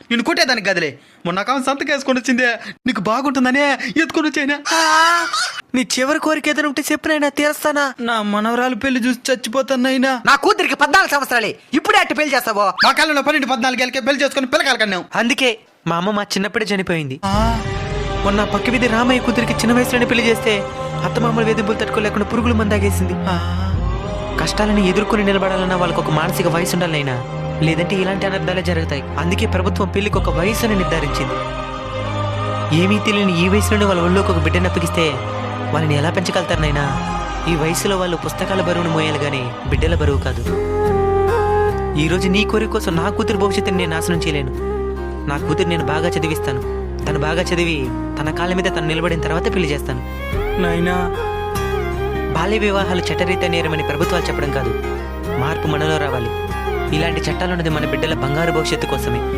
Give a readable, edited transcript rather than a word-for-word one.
నిన్ను కొట్టేదానికి గదిలే. మొన్న కావం సంతకం వేసుకొని వచ్చిందే, నీకు బాగుంటుందనే ఎత్తుకొని వచ్చాయినా. నీ చివరి కోరిక ఏదైనా ఉంటే చెప్పినైనా తీరుస్తానా. నా మనవరాలు పెళ్లి చూసి చచ్చిపోతానైనా. నా కూతురికి 14 సంవత్సరాలే, ఇప్పుడే అట్టు పెళ్లి చేస్తావో? మా కాలంలో 12-14 ఏళ్ళకే పెళ్లి చేసుకుని పిల్లకాయలు కన్నాం. అందుకే మా అమ్మ మా చిన్నప్పుడే చనిపోయింది. మొన్న పక్క వీధి రామయ్య కూతురికి చిన్న వయసులోనే పెళ్లి చేస్తే అత్తమామల వేధింపులు తట్టుకోలేకుండా పురుగులు మందాగేసింది. కష్టాలను ఎదుర్కొని నిలబడాలన్నా వాళ్ళకు ఒక మానసిక వయసు ఉండాలైనా, లేదంటే ఇలాంటి అనర్థాలే జరుగుతాయి. అందుకే ప్రభుత్వం పెళ్లికి ఒక వయసును నిర్ధారించింది. ఏమీ తెలియని ఈ వయసులోనే వాళ్ళ ఒళ్ళోకి ఒక బిడ్డను అప్పగిస్తే వాళ్ళని ఎలా పెంచగలుగుతారనైనా? ఈ వయసులో వాళ్ళు పుస్తకాల బరువును మోయాలి గాని బిడ్డల బరువు కాదు. ఈరోజు నీ కోరిక కోసం నా కూతురు భవిష్యత్తుని నేను నాశనం చేయలేను. నా కూతురు నేను బాగా చదివిస్తాను. తను బాగా చదివి తన కాళ్ళ మీద తను నిలబడిన తర్వాత పెళ్లి చేస్తాను. నాయనా, బాల్య వివాహాలు చట్టరీత్యా నేరమని ప్రభుత్వాలు చెప్పడం కాదు, మార్పు మనలో రావాలి. ఇలాంటి చట్టాలున్నది మన బిడ్డల బంగారు భవిష్యత్తు కోసమే.